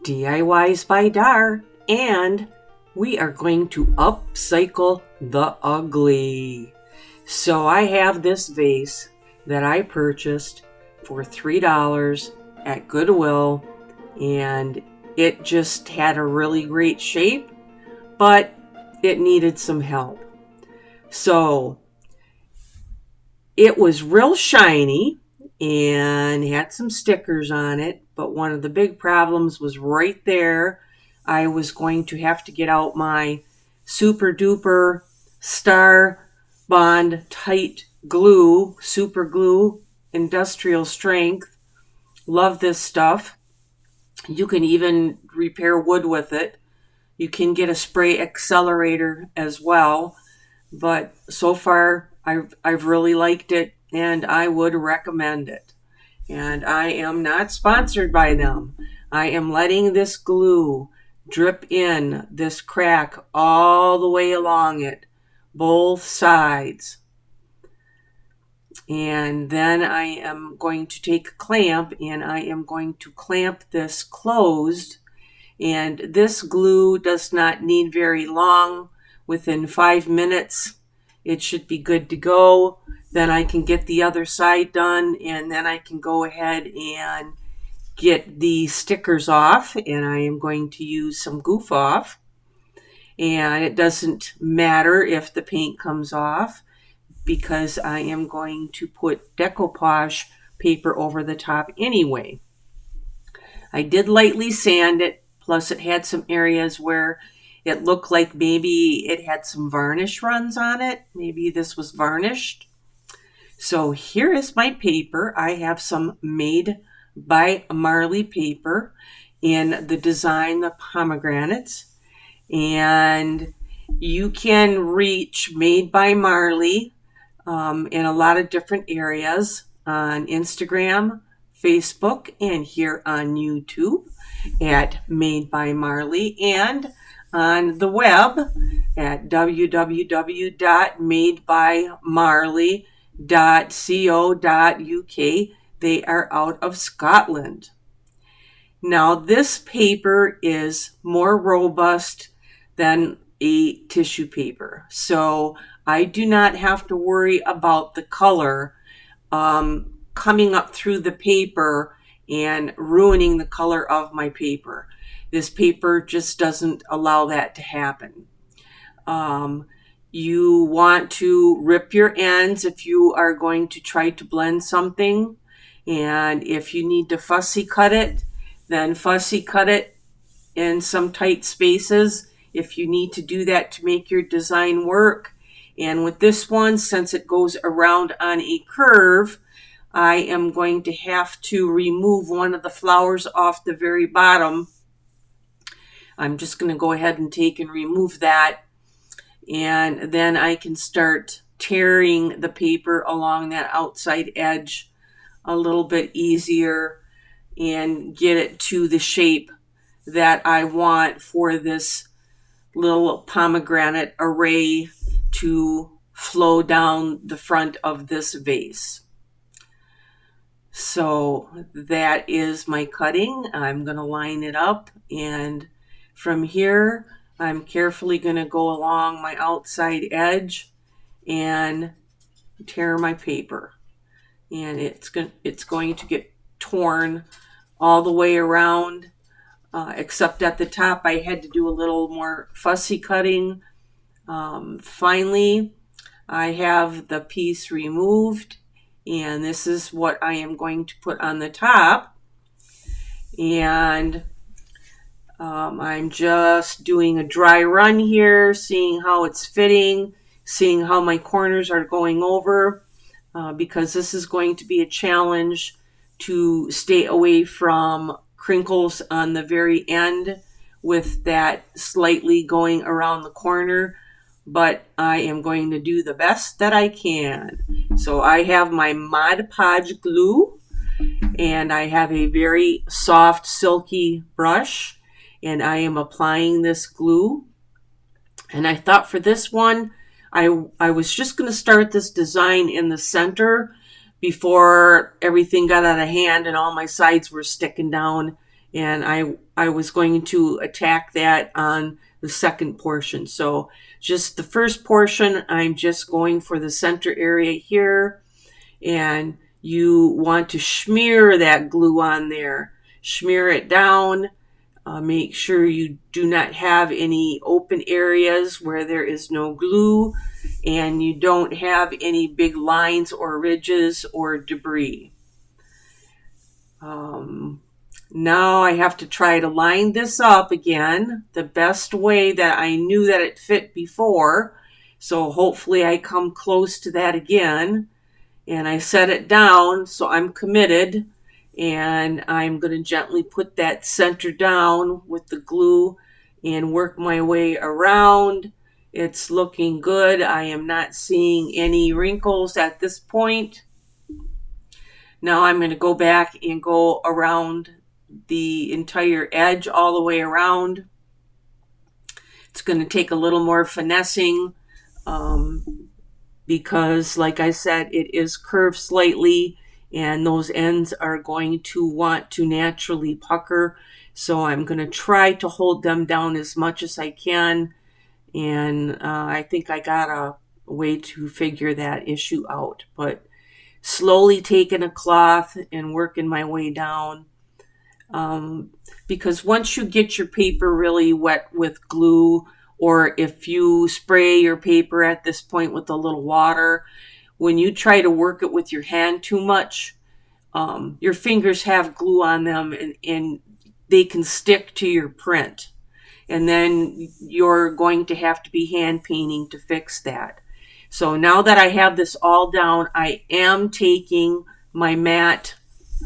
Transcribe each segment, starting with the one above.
diys-by-dar, and we are going to upcycle the ugly. So I have this vase that I purchased for $3 at Goodwill, and it just had a really great shape, but it needed some help. So it was real shiny and had some stickers on it, but one of the big problems was right there. I was going to have to get out my super duper Star Bond tight glue, super glue, industrial strength. Love this stuff. You can even repair wood with it. You can get a spray accelerator as well, but so far I've really liked it, and I would recommend it. And I am not sponsored by them. I am letting this glue drip in this crack all the way along it, both sides. And then I am going to take a clamp and I am going to clamp this closed. And this glue does not need very long. Within 5 minutes, it should be good to go. Then I can get the other side done, and then I can go ahead and get the stickers off, and I am going to use some goof off. And it doesn't matter if the paint comes off, because I am going to put decoupage paper over the top anyway. I did lightly sand it, plus it had some areas where it looked like maybe it had some varnish runs on it. Maybe this was varnished. So here is my paper. I have some Made by Marley paper in the design, the pomegranates. And you can reach Made by Marley in a lot of different areas on Instagram, Facebook, and here on YouTube at Made by Marley, and on the web at www.madebymarley.co.uk. They are out of Scotland. Now, this paper is more robust than a tissue paper, so I do not have to worry about the color coming up through the paper and ruining the color of my paper. This paper just doesn't allow that to happen. You want to rip your ends if you are going to try to blend something. And if you need to fussy cut it, then fussy cut it in some tight spaces if you need to do that to make your design work. And with this one, since it goes around on a curve, I am going to have to remove one of the flowers off the very bottom. I'm just going to go ahead and take and remove that. And then I can start tearing the paper along that outside edge a little bit easier and get it to the shape that I want for this little pomegranate array to flow down the front of this vase. So that is my cutting. I'm going to line it up, and from here I'm carefully going to go along my outside edge and tear my paper. And it's going to get torn all the way around, except at the top I had to do a little more fussy cutting. Finally, I have the piece removed, and this is what I am going to put on the top. And I'm just doing a dry run here, seeing how it's fitting, seeing how my corners are going over, because this is going to be a challenge to stay away from crinkles on the very end with that slightly going around the corner. But I am going to do the best that I can. So I have my Mod Podge glue, and I have a very soft, silky brush, and I am applying this glue. And I thought for this one, I was just going to start this design in the center before everything got out of hand and all my sides were sticking down and I was going to attack that on the second portion. So just the first portion, I'm just going for the center area here, and you want to smear that glue on there. Smear it down. Make sure you do not have any open areas where there is no glue, and you don't have any big lines or ridges or debris. Now I have to try to line this up again the best way that I knew that it fit before. So hopefully I come close to that again. And I set it down, so I'm committed. And I'm going to gently put that center down with the glue and work my way around. It's looking good. I am not seeing any wrinkles at this point. Now I'm going to go back and go around the entire edge all the way around. It's going to take a little more finessing because, like I said, it is curved slightly and those ends are going to want to naturally pucker. So I'm going to try to hold them down as much as I can. And I think I got a way to figure that issue out. But slowly taking a cloth and working my way down. Because once you get your paper really wet with glue, or if you spray your paper at this point with a little water, when you try to work it with your hand too much, your fingers have glue on them and they can stick to your print. And then you're going to have to be hand painting to fix that. So now that I have this all down, I am taking my matte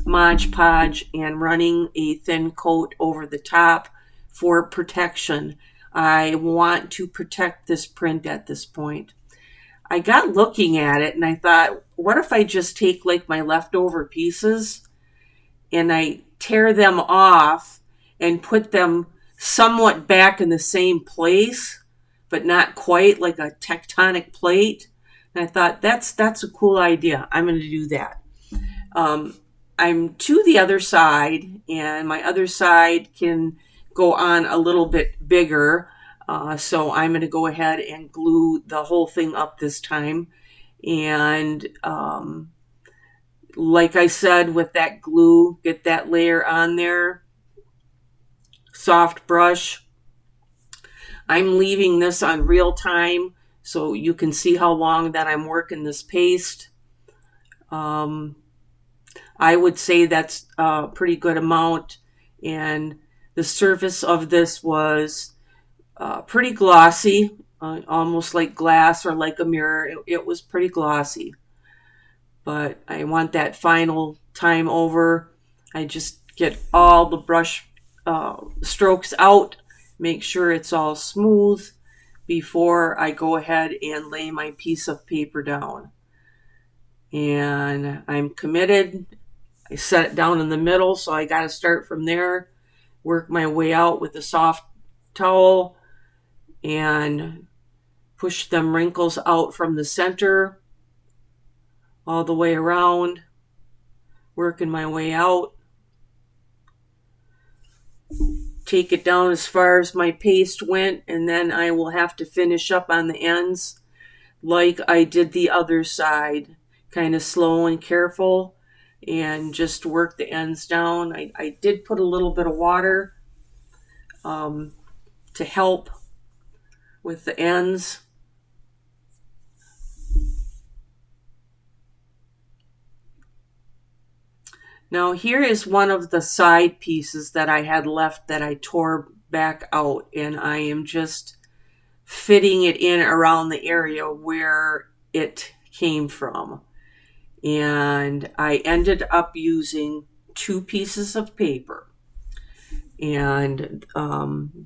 Mod Podge and running a thin coat over the top for protection. I want to protect this print at this point. I got looking at it and I thought, what if I just take like my leftover pieces and I tear them off and put them somewhat back in the same place, but not quite, like a tectonic plate. And I thought, that's a cool idea. I'm going to do that. I'm to the other side, and my other side can go on a little bit bigger. So I'm going to go ahead and glue the whole thing up this time. And like I said, with that glue, get that layer on there. Soft brush. I'm leaving this on real time so you can see how long that I'm working this paste. I would say that's a pretty good amount, and the surface of this was pretty glossy, almost like glass or like a mirror. It was pretty glossy, but I want that final time over. I just get all the brush strokes out, make sure it's all smooth before I go ahead and lay my piece of paper down. And I'm committed. I set it down in the middle, so I got to start from there, work my way out with a soft towel, and push them wrinkles out from the center all the way around, working my way out. Take it down as far as my paste went, and then I will have to finish up on the ends like I did the other side, kind of slow and careful, and just work the ends down. I did put a little bit of water to help with the ends. Now here is one of the side pieces that I had left that I tore back out, and I am just fitting it in around the area where it came from. And I ended up using 2 pieces of paper. And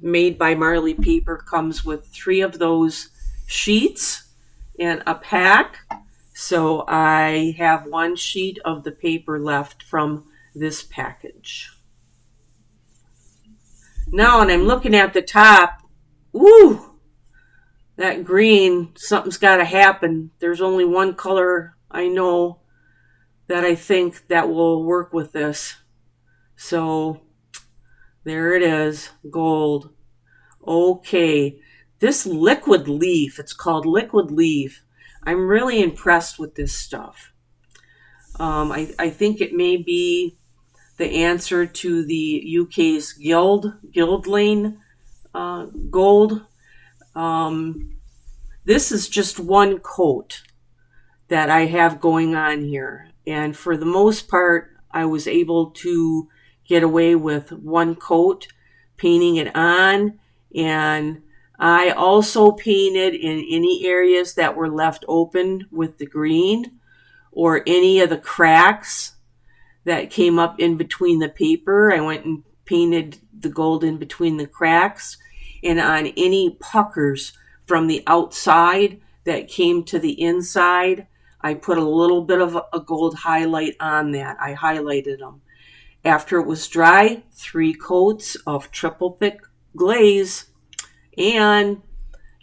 Made by Marley Paper comes with 3 of those sheets and a pack. So I have 1 sheet of the paper left from this package. Now, and I'm looking at the top, woo, that green, something's got to happen. There's only one color I know that I think that will work with this. So There it is, gold. Okay, this liquid leaf, it's called liquid leaf. I'm really impressed with this stuff. I think it may be the answer to the UK's Guild Lane gold. This is just one coat that I have going on here. And for the most part, I was able to get away with one coat, painting it on. And I also painted in any areas that were left open with the green, or any of the cracks that came up in between the paper. I went and painted the gold in between the cracks, and on any puckers from the outside that came to the inside, I put a little bit of a gold highlight on that. I highlighted them. After it was dry, 3 coats of triple thick glaze, and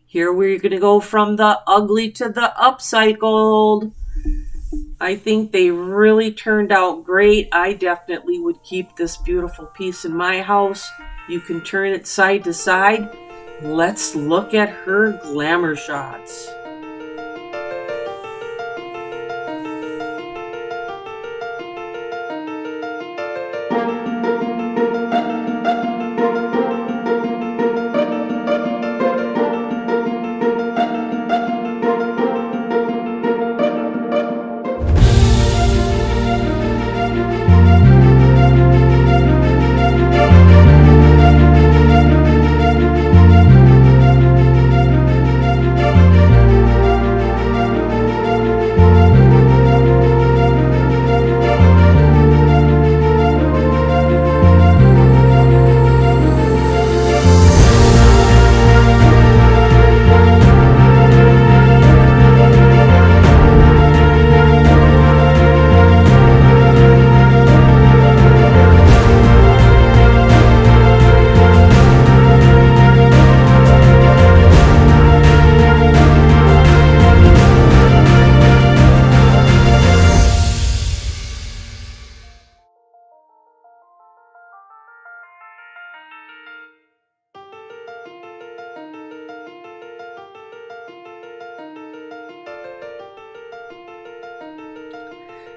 here we're going to go from the ugly to the upcycled. I think they really turned out great. I definitely would keep this beautiful piece in my house. You can turn it side to side. Let's look at her glamour shots.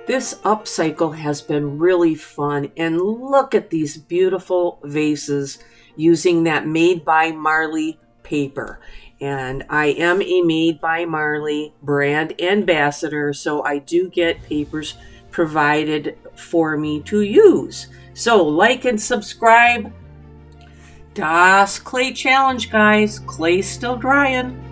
This upcycle has been really fun, and look at these beautiful vases using that Made by Marley paper. And I am a Made by Marley brand ambassador, so I do get papers provided for me to use. So like and subscribe. Das Clay Challenge, guys. Clay's still drying.